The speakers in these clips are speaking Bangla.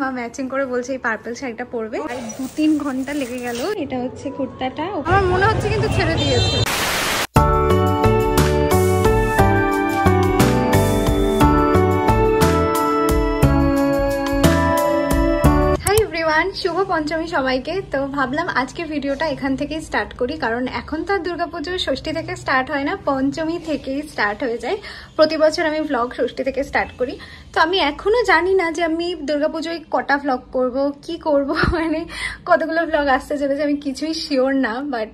মা ম্যাচিং করে বলছে এই পার্পল শাড়িটা পরবে। 2-3 ঘন্টা লেগে গেল। এটা হচ্ছে কুর্তাটা, আমার মনে হচ্ছে কিন্তু ছেড়ে দিয়েছে। শুভ পঞ্চমী সবাইকে। তো ভাবলাম আজকে ভিডিওটা এখান থেকেই স্টার্ট করি, কারণ এখন তো আর দুর্গাপুজো ষষ্ঠী থেকে স্টার্ট হয় না, পঞ্চমী থেকেই স্টার্ট হয়ে যায়। প্রতি বছর আমি ভ্লগ ষষ্ঠী থেকে স্টার্ট করি। তো আমি এখনো জানি না যে আমি দুর্গাপুজোয় কটা ভ্লগ করব, কি করব, মানে কতগুলো ভ্লগ আসতে চলেছে আমি কিছুই শিওর না। বাট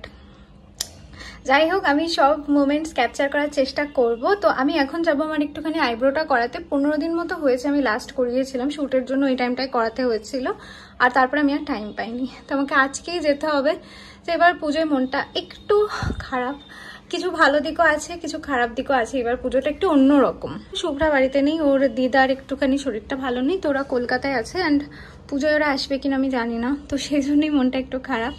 যাই হোক, আমি সব মোমেন্টস ক্যাপচার করার চেষ্টা করব। তো আমি এখন যাবো আমার একটুখানি আইব্রোটা করাতে। 15 দিন মতো হয়েছে আমি লাস্ট করিয়েছিলাম, শ্যুটের জন্য ওই টাইমটাই করাতে হয়েছিল, আর তারপরে আমি আর টাইম পাইনি। তো আমাকে আজকেই যেতে হবে। তো এবার পুজোয় মনটা একটু খারাপ, কিছু ভালো দিকও আছে কিছু খারাপ দিকও আছে। এবার পুজোটা একটু অন্যরকম। শুভ্রা বাড়িতে নেই, ওর দিদার একটুখানি শরীরটা ভালো নেই, তো ওরা কলকাতায় আছে। অ্যান্ড পুজোয় ওরা আসবে কিনা আমি জানি না, তো সেই জন্যই মনটা একটু খারাপ।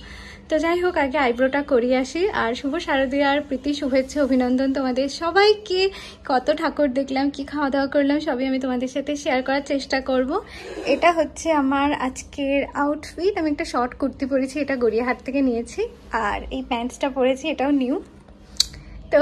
তো যাই হোক, আগে আইব্রোটা করিয়ে আসি। আর শুভ শারদীয়ার প্রীতি শুভেচ্ছা অভিনন্দন তোমাদের সবাইকে। কত ঠাকুর দেখলাম, কি খাওয়া দাওয়া করলাম, সবই আমি তোমাদের সাথে শেয়ার করার চেষ্টা করব। এটা হচ্ছে আমার আজকের আউটফিট। আমি একটা শর্ট কুর্তি পরেছি, এটা গড়িয়াহাট থেকে নিয়েছি। আর এই প্যান্টসটা পরেছি, এটাও নিউ। তো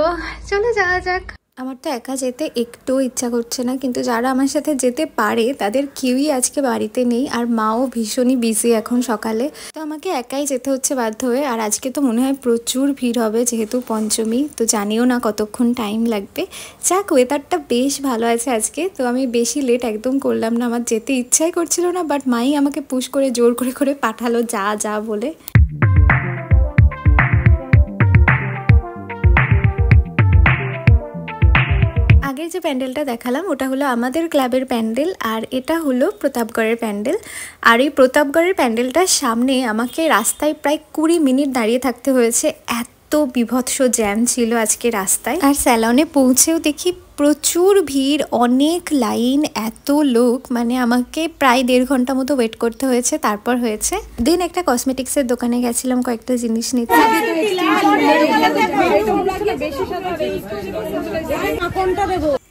চলো যাওয়া যাক। আমার তো একা যেতে একটু ইচ্ছা করছে না, কিন্তু যারা আমার সাথে যেতে পারে তাদের কেউই আজকে বাড়িতে নেই। আর মাও ভীষণই বিজি এখন সকালে, তো আমাকে একাই যেতে হচ্ছে বাধ্য হয়ে। আর আজকে তো মনে হয় প্রচুর ভিড় হবে, যেহেতু পঞ্চমী, তো জানিও না কতক্ষণ টাইম লাগবে। যাক, ওয়েদারটা বেশ ভালো আছে আজকে, তো আমি বেশি লেট একদম করলাম না। আমার যেতে ইচ্ছাই করছিল না, বাট মাই আমাকে পুশ করে জোর করে করে পাঠালো যা যা বলে। আগের যে প্যান্ডেলটা দেখালাম ওটা হলো আমাদের ক্লাবের প্যান্ডেল, আর এটা হলো প্রতাপগড়ের প্যান্ডেল। আর এই প্রতাপগড়ের প্যান্ডেলটার সামনে আমাকে রাস্তায় প্রায় 20 মিনিট দাঁড়িয়ে থাকতে হয়েছে। এত বিভৎস জ্যাম ছিল আজকে রাস্তায়। আর স্যালনে পৌঁছেও দেখি প্রচুর ভিড়, অনেক লাইন, এত লোক, মানে আমাকে প্রায় 1.5 ঘন্টা মতো ওয়েট করতে হয়েছে, তারপর হয়েছে। দেন একটা কসমেটিক্সের দোকানে গেছিলাম কয়েকটা জিনিস নিতে।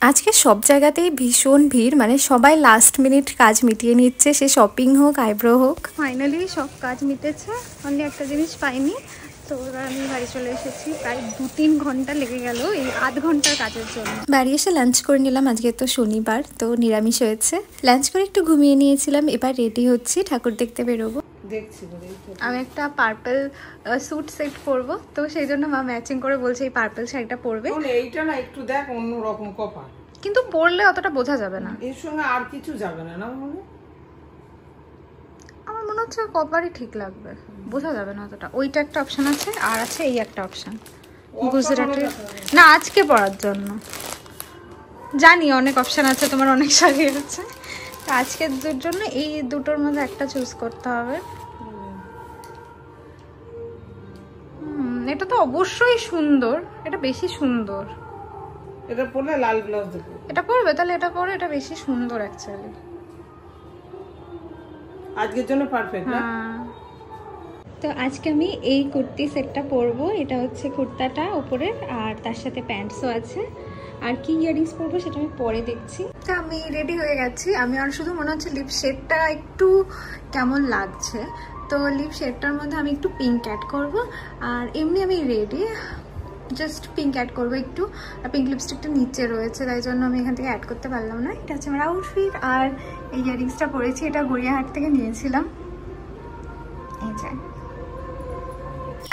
আজকে সব জায়গাতেই ভীষণ ভিড়, মানে সবাই লাস্ট মিনিট কাজ মিটিয়ে নিচ্ছে, সে শপিং হোক আইব্রো হোক। ফাইনালি সব কাজ মিটেছে, অনলি একটা জিনিস পাইনি। তো এবার আমি বাড়ি চলে এসেছি। প্রায় 2-3 ঘন্টা লেগে গেল এই আধ ঘন্টার কাজের জন্য। বাড়ি এসে লাঞ্চ করে নিলাম, আজকে তো শনিবার, তো নিরামিষ হয়েছে। লাঞ্চ করে একটু ঘুমিয়ে নিয়েছিলাম, এবার রেডি হচ্ছি, ঠাকুর দেখতে বেরোবো। আমি একটা পার্পল স্যুট সেট পরবো, তো সেই জন্য মা ম্যাচিং করে বলছে এই পার্পল শাড়িটা পরবে। এইটা না একটু দেখ অন্যরকম কপা, কিন্তু পরলে অতটা বোঝা যাবে না। এর সঙ্গে আর কিছু যাবে না, না আমার মনে হচ্ছে কপারই ঠিক লাগবে, বোঝা যাবে না অতটা। ওইটা একটা অপশন আছে, আর আছে এই একটা অপশন গুজরাটের, না আজকে পরার জন্য। জানি অনেক অপশন আছে, তোমার অনেক শাড়ি আছে, আজকের জন্য এই দুটোর মধ্যে একটা চুজ করতে হবে। এটা তো অবশ্যই সুন্দর, এটা বেশি সুন্দর। এটা পরলে লাল ব্লাউজ দেবো, এটা পরবে তাহলে এটা পরে, এটা বেশি সুন্দর অ্যাকচুয়ালি, আজকের জন্য পারফেক্ট না? তো আজকে আমি এই কুর্তি সেটটা পরবো। এটা হচ্ছে কুর্তাটা উপরের, আর তার সাথে প্যান্টসও আছে। আর কি ইয়ারিংস পরবো সেটা আমি পরে দেখছি। তো আমি রেডি হয়ে গেছি। আমি আর শুধু মনে হচ্ছে লিপ শেডটা একটু কেমন লাগছে, তো লিপ শেডটার মধ্যে আমি একটু পিঙ্ক অ্যাড করব। আর এমনি আমি রেডি, জাস্ট পিঙ্ক অ্যাড করবো একটু। আর পিঙ্ক লিপস্টিকটা নিচে রয়েছে, তাই জন্য আমি এখান থেকে অ্যাড করতে পারলাম না। এটা হচ্ছে আমার আউটফিট। আর এই ইয়ারিংসটা পরেছি, এটা গড়িয়াহাট থেকে নিয়েছিলাম। এই যে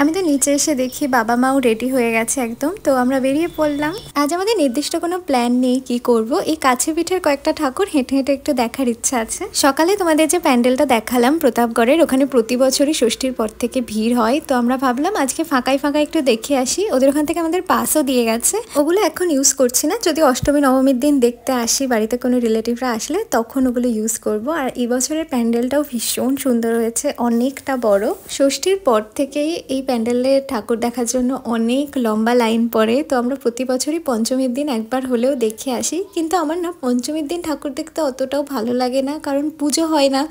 আমি তো নিচে এসে দেখি বাবা মাও রেডি হয়ে গেছে একদম, তো আমরা বেরিয়ে পড়লাম। আজ আমাদের নির্দিষ্ট কোনো প্ল্যান নেই কি করব, এই কাছে পিঠের কয়েকটা ঠাকুর হেঁটে হেঁটে একটু দেখার ইচ্ছা আছে। সকালে তোমাদের যে প্যান্ডেলটা দেখালাম প্রতাপগড়ের, ওখানে প্রতি বছরই ষষ্ঠীর পর থেকে ভিড় হয়, তো আমরা ভাবলাম আজকে ফাঁকায় ফাঁকায় একটু দেখে আসি। ওদের ওখান থেকে আমাদের পাসও দিয়ে গেছে, ওগুলো এখন ইউজ করছি না, যদি অষ্টমী নবমীর দিন দেখতে আসি বাড়িতে কোনো রিলেটিভরা আসলে তখন ওগুলো ইউজ করব। আর এই বছরের প্যান্ডেলটাও ভীষণ সুন্দর হয়েছে, অনেকটা বড়। ষষ্ঠীর পর থেকেই এই প্যান্ডেলে ঠাকুর দেখার জন্য অনেক লম্বা লাইন পড়ে, তো আমরা প্রতি বছরই পঞ্চমীর দিন একবার হলেও দেখে আসি। কিন্তু আমার না পঞ্চমীর দিন ঠাকুর দেখতে অতটাও ভালো লাগে না, কারণ পুজো হয় না,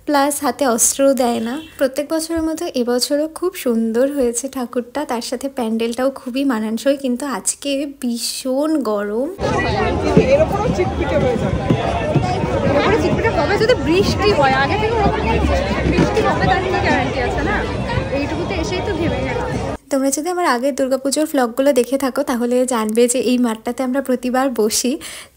প্লাস হাতে অস্ত্রও দেয় না। প্রত্যেক বছরের মতো এবছরও খুব সুন্দর হয়েছে ঠাকুরটা, তার সাথে প্যান্ডেলটাও খুবই মানানসই। কিন্তু আজকে ভীষণ গরম। চিটপিটে কবে যদি বৃষ্টি হয়, আগে থেকে বৃষ্টি হবে তার কি গ্যারান্টি আছে না? এইটুকুতে এসেই তো ভেবে গেলাম। তোমরা যদি আমার আগের দুর্গাপুজোর ভ্লগগুলো দেখে থাকো তাহলে জানবে যে এই মাঠটাতে আমরা প্রতিবার বসি।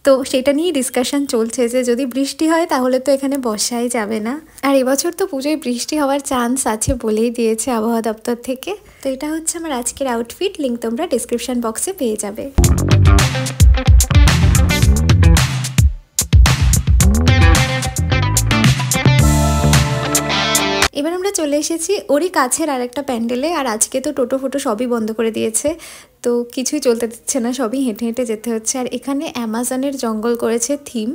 তো সেটা নিয়েই ডিসকাশন চলছে যে যদি বৃষ্টি হয় তাহলে তো এখানে বসাই যাবে না। আর এবছর তো পুজোয় বৃষ্টি হওয়ার চান্স আছে বলেই দিয়েছে আবহাওয়া দপ্তর থেকে। তো এটা হচ্ছে আমার আজকের আউটফিট, লিঙ্ক তোমরা ডিসক্রিপশন বক্সে পেয়ে যাবে। এবার আমরা চলে এসেছি ওরই কাছের আরেকটা প্যান্ডেলে। আর আজকে তো টোটো ফোটো সবই বন্ধ করে দিয়েছে, তো কিছুই চলতে দিচ্ছে না, সবই হেঁটে হেঁটে যেতে হচ্ছে। আর এখানে অ্যামাজনের জঙ্গল করেছে থিম।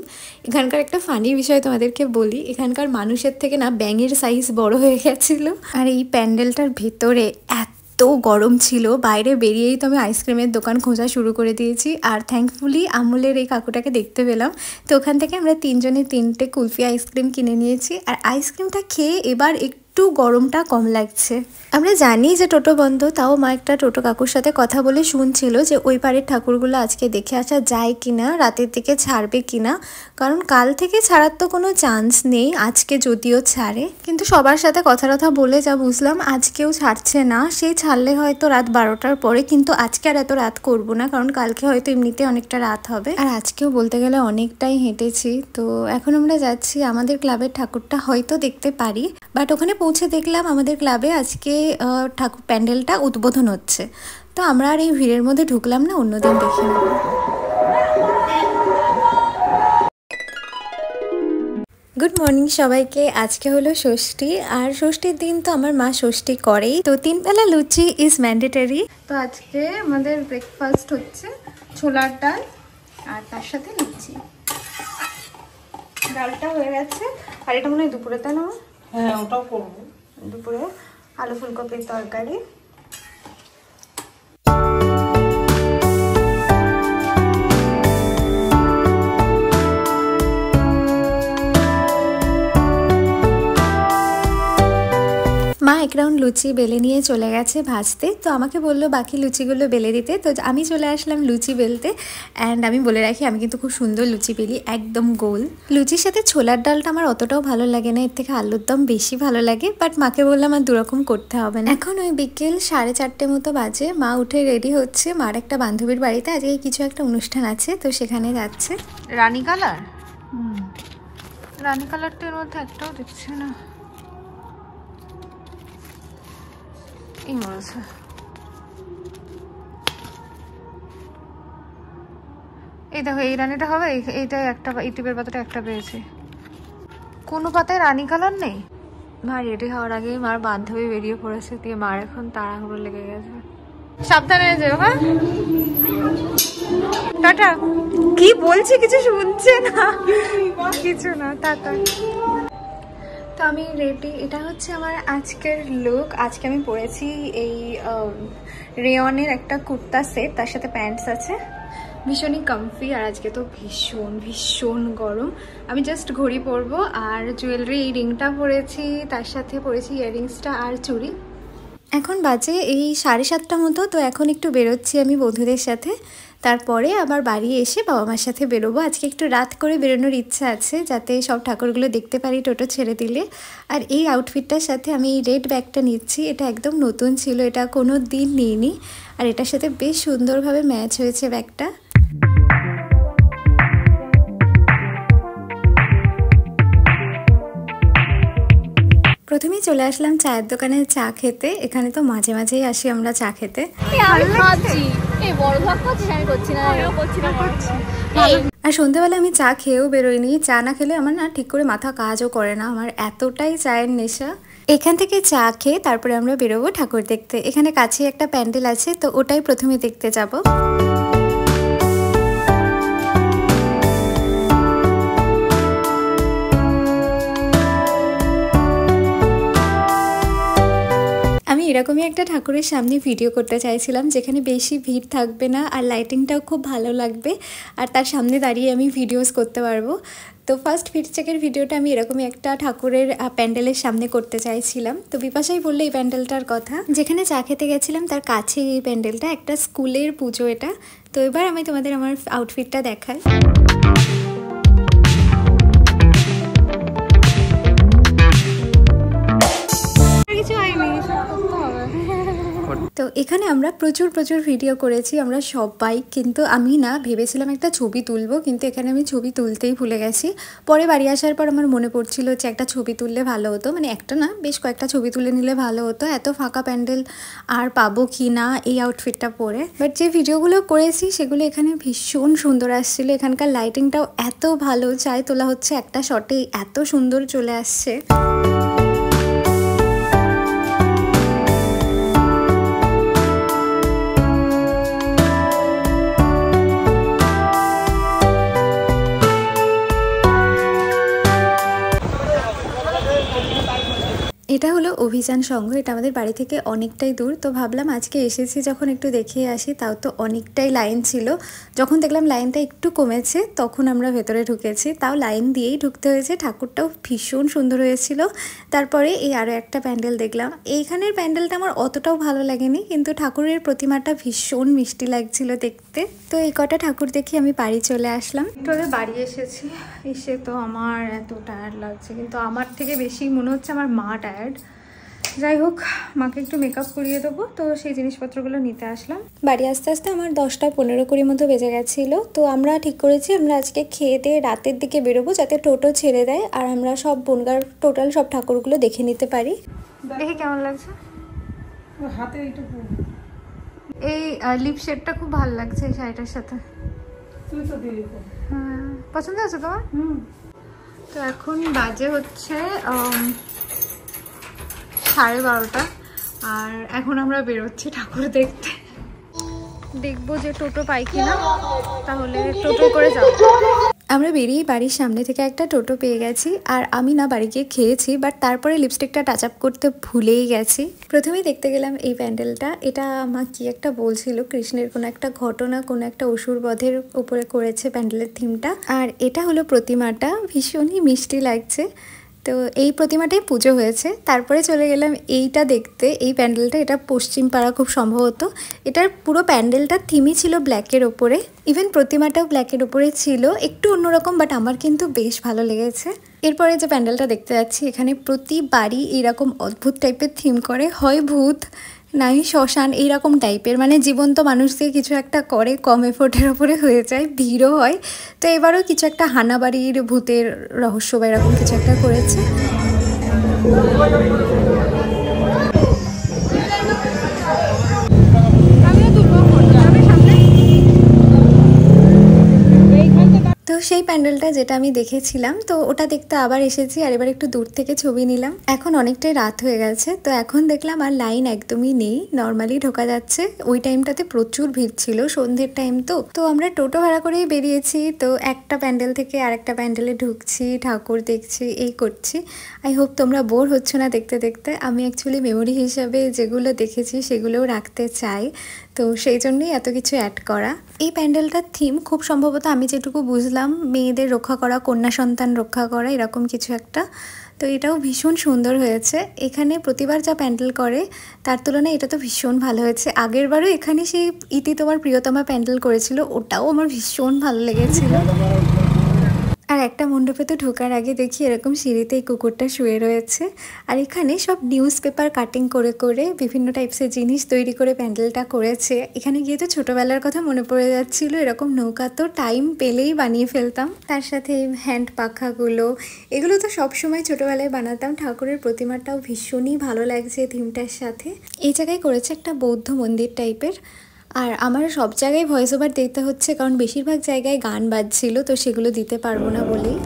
এখানকার একটা ফানি বিষয় তোমাদেরকে বলি, এখানকার মানুষের থেকে না ব্যাঙের সাইজ বড় হয়ে গেছিলো। আর এই প্যান্ডেলটার ভেতরে এত গরম ছিল, বাইরে বেরিয়েই তো আমি আইসক্রিমের দোকান খোঁজা শুরু করে দিয়েছি। আর থ্যাঙ্কফুলি আমুলের এই কাকুটাকে দেখতে পেলাম, তো ওখান থেকে আমরা 3 জনে 3টে কুলফি আইসক্রিম কিনে নিয়েছি। আর আইসক্রিমটা খেয়ে এবার একটু গরমটা কম লাগছে। আমরা জানি যে টোটো বন্ধ, তাও মা একটা টোটো কাকুর সাথে কথা বলে শুনছিল যে ওই পাড়ের ঠাকুরগুলো আজকে দেখে আসা যায় কিনা, রাতের দিকে ছাড়বে কিনা, কারণ কাল থেকে ছাড়ার তো কোনো চান্স নেই, আজকে যদিও ছাড়ে। কিন্তু সবার সাথে কথা বলে যা বুঝলাম আজকেও ছাড়ছে না, সেই ছাড়লে হয়তো রাত 12টার পরে, কিন্তু আজকে আর এত রাত করবো না, কারণ কালকে হয়তো এমনিতে অনেকটা রাত হবে। আর আজকেও বলতে গেলে অনেকটাই হেঁটেছি। তো এখন আমরা যাচ্ছি, আমাদের ক্লাবের ঠাকুরটা হয়তো দেখতে পারি, বাট ওখানে পৌঁছে দেখলাম আমাদের ক্লাবে আজকে ঠাকুর প্যান্ডেলটা উদ্বোধন হচ্ছে। তো আমরা আর এই ভিড়ের মধ্যে ঢুকলাম না, অন্যদিন দেখে নেব। গুড মর্নিং সবাইকে। আজকে হলো ষষ্ঠী, আর ষষ্ঠীর দিন তো আমার মা ষষ্ঠী করেই, তো 3 বেলা লুচি ইজ ম্যান্ডেটরি। তো আজকে আমাদের ব্রেকফাস্ট হচ্ছে ছোলার ডাল আর তার সাথে লুচি। ডালটা হয়ে গেছে, আর এটা মনে হয় দুপুরে, তাই না? হ্যাঁ, ওটাও করবো দুপুরে। আলু ফুলকপির তরকারি। মা এক রাউন্ড লুচি বেলে নিয়ে চলে গেছে ভাজতে, তো আমাকে বললো বাকি লুচিগুলো বেলে দিতে। তো আমি চলে আসলাম লুচি বেলতে। অ্যান্ড আমি বলে রাখি আমি কিন্তু খুব সুন্দর লুচি বেলি, একদম গোল। লুচির সাথে ছোলার ডালটা আমার অতটাও ভালো লাগে না, এর থেকে আলুর দম বেশি ভালো লাগে, বাট মাকে বললাম আর দুরকম করতে হবে না। এখন ওই বিকেল 4:30 মতো বাজে, মা উঠে রেডি হচ্ছে। মার একটা বান্ধবীর বাড়িতে আজকে কিছু একটা অনুষ্ঠান আছে, তো সেখানে যাচ্ছে। রানী কালার, রানী কালারটার মধ্যে একটাও দিচ্ছে না। এই দেখো এই রানীটা হবে, এইটা একটা, এই টিপের পাতাটা একটা পেয়েছে। কোনো পাতায় রানী কালার নেই। মা রেডি হওয়ার আগে মার বান্ধবী বেরিয়ে পড়েছে, দিয়ে মার এখন তাড়াহুড়ো লেগে গেছে। সাবধানে যেও, হ্যাঁ? টাটা। কি বলছি কিছু শুনছে না, কিছু না, টাটা। তো আমি রেডি, এটা হচ্ছে আমার আজকের লুক। আজকে আমি পরেছি এই রেয়নের একটা কুর্তা সেট, তার সাথে প্যান্টস আছে, ভীষণই কমফি। আর আজকে তো ভীষণ ভীষণ গরম। আমি জাস্ট ঘড়ি পরবো আর জুয়েলারি, এই রিংটা পরেছি, তার সাথে পরেছি ইয়াররিংসটা আর চুড়ি। এখন বাজে এই 7:30 মতো, তো এখন একটু বেরোচ্ছি আমি বন্ধুদের সাথে, তারপরে আবার বাড়ি এসে বাবা মার সাথে বেরোবো। আজকে একটু রাত করে বেরোনোর ইচ্ছা আছে, যাতে সব ঠাকুরগুলো দেখতে পারি টোটো ছেড়ে দিলে। আর এই আউটফিটটার সাথে আমি এই রেড ব্যাগটা নিচ্ছি, এটা একদম নতুন ছিল, এটা কোনো দিন নিইনি, আর এটার সাথে বেশ সুন্দরভাবে ম্যাচ হয়েছে ব্যাগটা। প্রথমেই চলে আসলাম চায়ের দোকানে চা খেতে। এখানে তো মাঝে মাঝেই আসি আমরা চা খেতে। আর সন্ধ্যেবেলা আমি চা খেয়েও বেরোইনি, চা না খেলে আমার না ঠিক করে মাথা কাজও করে না, আমার এতটাই চায়ের নেশা। এখান থেকে চা খেয়ে তারপরে আমরা বেরোবো ঠাকুর দেখতে। এখানে কাছে একটা প্যান্ডেল আছে, তো ওটাই প্রথমে দেখতে যাব। আমি এরকমই একটা ঠাকুরের সামনে ভিডিও করতে চাইছিলাম, যেখানে বেশি ভিড় থাকবে না আর লাইটিংটাও খুব ভালো লাগবে, আর তার সামনে দাঁড়িয়ে আমি ভিডিওস করতে পারবো। তো ফার্স্ট ফিট চেকের ভিডিওটা আমি এরকমই একটা ঠাকুরের প্যান্ডেলের সামনে করতে চাইছিলাম। তো বিপাশাই বললো এই প্যান্ডেলটার কথা, যেখানে চা খেতে গেছিলাম তার কাছে এই প্যান্ডেলটা, একটা স্কুলের পুজো এটা। তো এবার আমি তোমাদের আমার আউটফিটটা দেখাই। এখানে আমরা প্রচুর ভিডিও করেছি আমরা সবাই, কিন্তু আমি না ভেবেছিলাম একটা ছবি তুলবো, কিন্তু এখানে আমি ছবি তুলতেই ভুলে গেছি। পরে বাড়ি আসার পর আমার মনে পড়ছিল যে একটা ছবি তুললে ভালো হতো, মানে একটা না বেশ কয়েকটা ছবি তুলে নিলে ভালো হতো, এত ফাঁকা প্যান্ডেল আর পাবো কি না এই আউটফিটটা পরে। বাট যে ভিডিওগুলো করেছি সেগুলো এখানে ভীষণ সুন্দর আসছিলো, এখানকার লাইটিংটাও এত ভালো, চাই তোলা হচ্ছে একটা শটেই এত সুন্দর চলে আসছে। এটা হলো অভিযান সংঘ, এটা আমাদের বাড়ি থেকে অনেকটাই দূর। তো ভাবলাম আজকে এসেছি যখন একটু দেখিয়ে আসি, তাও তো অনেকটাই লাইন ছিল। যখন দেখলাম লাইনটা একটু কমেছে তখন আমরা ভেতরে ঢুকেছি, তাও লাইন দিয়েই ঢুকতে হয়েছে। ঠাকুরটাও ভীষণ সুন্দর হয়েছিল। তারপরে এই আরও একটা প্যান্ডেল দেখলাম, এইখানের প্যান্ডেলটা আমার অতটাও ভালো লাগেনি, কিন্তু ঠাকুরের প্রতিমাটা ভীষণ মিষ্টি লাগছিল দেখতে। তো এই কটা ঠাকুর দেখি আমি বাড়ি চলে আসলাম। একটু আগে বাড়ি এসেছি, এসে তো আমার এত টায়ার্ড লাগছে, কিন্তু আমার থেকে বেশি মনে হচ্ছে আমার মা টায়ার্ড। যাই হোক, মাকে একটু মেকআপ করিয়ে দেবো, তো সেই জিনিসপত্রগুলো নিতে আসলাম। বাড়ি আস্তে আস্তে আমার 10টা 15-20 মতো বেজে গেছিলো। তো আমরা ঠিক করেছি আমরা আজকে খেয়ে দিয়ে রাতের দিকে বেরোবো, যাতে টোটো ছেড়ে দেয় আর আমরা সব বনগাঁর টোটাল সব ঠাকুরগুলো দেখে নিতে পারি। দেখে কেমন লাগছে হাতে এইটুকু, এই লিপ শেডটা খুব ভালো লাগছে এই শাড়িটার সাথে। তুই তো দিলি। হ্যাঁ, পছন্দ আছে তোমার? তো এখন বাজে হচ্ছে 12:30, আর এখন আমরা বেরোচ্ছি ঠাকুর দেখতে। দেখবো যে টোটো পাই কিনা, তাহলে টোটো করে যাবো। আমরা বেরিয়ে বাড়ির সামনে থেকে একটা টোটো পেয়ে গেছি, আর আমি না বাড়ি গিয়ে খেয়েছি, বাট তারপরে লিপস্টিকটা টাচ আপ করতে ভুলেই গেছি। প্রথমেই দেখতে গেলাম এই প্যান্ডেলটা, এটা মা কি একটা বলছিল, কৃষ্ণের কোনো একটা ঘটনা, কোনো একটা অসুর বধের উপরে করেছে প্যান্ডেলের থিমটা। আর এটা হলো প্রতিমাটা, ভীষণই মিষ্টি লাগছে। তো এই প্রতিমাটাই পুজো হয়েছে। তারপরে চলে গেলাম এইটা দেখতে, এই প্যান্ডেলটা, এটা পশ্চিম পাড়া খুব সম্ভবত। এটার পুরো প্যান্ডেলটার থিমই ছিল ব্ল্যাকের ওপরে, ইভেন প্রতিমাটাও ব্ল্যাকের ওপরে ছিল, একটু অন্যরকম, বাট আমার কিন্তু বেশ ভালো লেগেছে। এরপরে যে প্যান্ডেলটা দেখতে যাচ্ছি, এখানে প্রতিবারই এরকম অদ্ভুত টাইপের থিম করে, হয় ভূত নাই শ্মশান এইরকম টাইপের, মানে জীবন্ত মানুষ দিয়ে কিছু একটা করে, কম এফোর্টের ওপরে হয়ে যায়, ভিড়ও হয়। তো এবারও কিছু একটা হানাবাড়ির ভূতের রহস্য বা এরকম কিছু একটা করেছে। তো সেই প্যান্ডেলটা যেটা আমি দেখেছিলাম, তো ওটা দেখতে আবার এসেছি, আর এবার একটু দূর থেকে ছবি নিলাম। এখন অনেকটাই রাত হয়ে গেছে, তো এখন দেখলাম আর লাইন একদমই নেই, নর্মালি ঢোকা যাচ্ছে। ওই টাইমটাতে প্রচুর ভিড় ছিল, সন্ধ্যের টাইম। তো আমরা টোটো ভাড়া করেই বেরিয়েছি, তো একটা প্যান্ডেল থেকে আরেকটা প্যান্ডেলে ঢুকছি, ঠাকুর দেখছি, এই করছি। আই হোপ তোমরা বোর হচ্ছ না দেখতে দেখতে। আমি অ্যাকচুয়ালি মেমোরি হিসাবে যেগুলো দেখেছি সেগুলোও রাখতে চাই, তো সেই জন্যই এত কিছু অ্যাড করা। এই প্যান্ডেলটার থিম খুব সম্ভবত, আমি যেটুকু বুঝলাম, মেয়েদের রক্ষা করা, কন্যা সন্তান রক্ষা করা, এরকম কিছু একটা। তো এটাও ভীষণ সুন্দর হয়েছে। এখানে প্রতিবার যা প্যান্ডেল করে তার তুলনায় এটা তো ভীষণ ভালো হয়েছে। আগেরবারও এখানে সেই ইতি তোমার প্রিয়তমা প্যান্ডেল করেছিল, ওটাও আমার ভীষণ ভালো লেগেছিল। আর একটা মণ্ডপে তো ঢোকার আগে দেখি এরকম সিঁড়িতে এই কুকুরটা শুয়ে রয়েছে, আর এখানে সব নিউজ পেপার কাটিং করে করে বিভিন্ন টাইপসের জিনিস তৈরি করে প্যান্ডেলটা করেছে। এখানে গিয়ে তো ছোটোবেলার কথা মনে পড়ে যাচ্ছিল, এরকম নৌকা তো টাইম পেলেই বানিয়ে ফেলতাম। তার সাথে হ্যান্ড পাখাগুলো, এগুলো তো সবসময় ছোটোবেলায় বানাতাম। ঠাকুরের প্রতিমাটাও ভীষণই ভালো লাগছে থিমটার সাথে। এই জায়গায় করেছে একটা বৌদ্ধ মন্দির টাইপের। আর আমার সব জায়গায় ভয়েস ওভার দিতে হচ্ছে, কারণ বেশিরভাগ জায়গায় গান বাজছিল, তো সেগুলো দিতে পারবো না বলেই।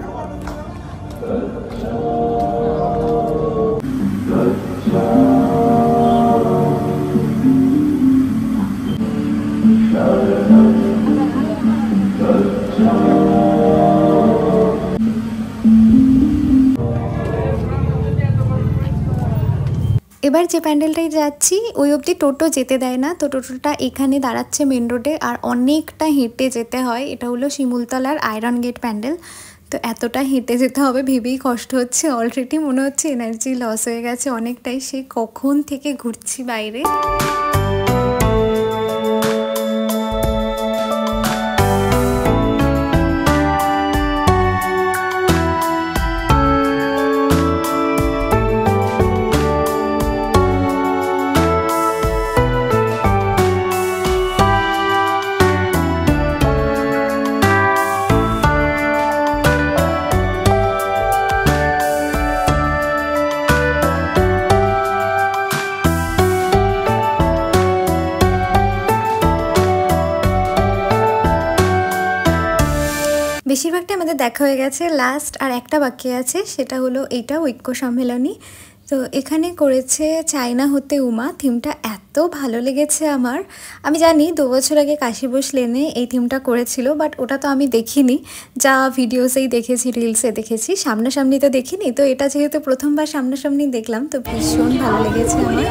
এবার যে প্যান্ডেলটাই যাচ্ছি ওই অবধি টোটো যেতে দেয় না, তো টোটোটা এখানে দাঁড়াচ্ছে মেন রোডে, আর অনেকটা হেঁটে যেতে হয়। এটা হলো শিমুলতলার আয়রন গেট প্যান্ডেল। তো এতটা হেঁটে যেতে হবে ভেবেই কষ্ট হচ্ছে, অলরেডি মনে হচ্ছে এনার্জি লস হয়ে গেছে অনেকটাই, সে কখন থেকে ঘুরছি বাইরে। দেখা হয়ে গেছে, লাস্ট আর একটা বাকি আছে, সেটা হলো এইটা ঐক্য সম্মেলনী। তো এখানে করেছে চায়না হতে উমা। থিমটা এত ভালো লেগেছে আমার। আমি জানি 2 বছর আগে কাশীবোস লেনে এই থিমটা করেছিল, বাট ওটা তো আমি দেখিনি, যা ভিডিওসেই দেখেছি, রিলসে দেখেছি, সামনাসামনি তো দেখিনি। তো এটা যেহেতু প্রথমবার সামনাসামনি দেখলাম, তো ভীষণ ভালো লেগেছে আমার।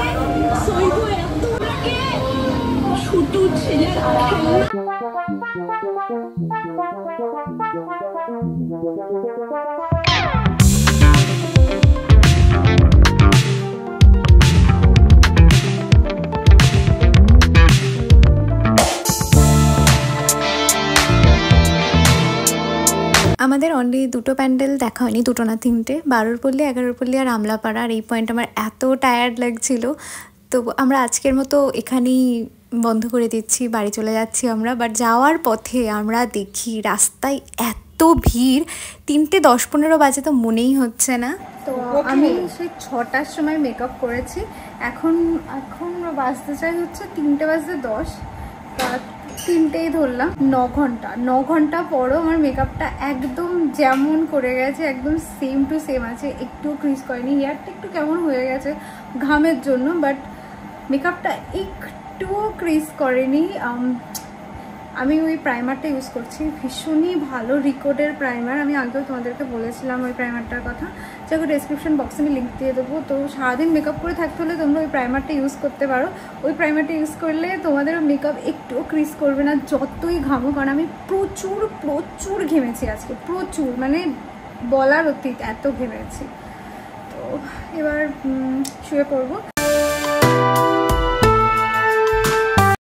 আমাদের অনলি 2টো প্যান্ডেল দেখা হয়নি, 2টো না 3টে, 12 পল্লী, 11 পল্লী আর আমলাপাড়া। আর এই পয়েন্ট আমার এত টায়ার্ড লাগছিল, তো আমরা আজকের মতো এখানেই বন্ধ করে দিচ্ছি, বাড়ি চলে যাচ্ছি আমরা। বাট যাওয়ার পথে আমরা দেখি রাস্তায় এত ভিড়, 3টে 10-15 বাজে তো মনেই হচ্ছে না। তো আমি সেই 6টার সময় মেকআপ করেছি, এখন বাজতে চাই হচ্ছে 3টে বাজতে 10, 3টেই ধরলাম। 9 ঘন্টা পরও আমার মেকআপটা একদম যেমন করে গেছে, একদম সেম টু সেম আছে, একটুও ক্রিজ করেনি। হেয়ারটা একটু কেমন হয়ে গেছে ঘামের জন্য, বাট মেকআপটা একটুও ক্রিজ করেনি। আমি ওই প্রাইমারটা ইউজ করছি, ভীষণই ভালো, রিকোডের প্রাইমার। আমি আগেও তোমাদেরকে বলেছিলাম ওই প্রাইমারটার কথা, যাকে ডিসক্রিপশন বক্সে আমি লিঙ্ক দিয়ে দেবো। তো সারাদিন মেকআপ করে থাকতে হলে তোমরা ওই প্রাইমারটা ইউজ করতে পারো। ওই প্রাইমারটা ইউজ করলে তোমাদের মেকআপ একটুও ক্রিজ করবে না, যতই ঘামো। কারণ আমি প্রচুর ঘেমেছি আজকে, প্রচুর, মানে বলার অতীত এত ঘেমেছি। তো এবার শুয়ে পড়বো।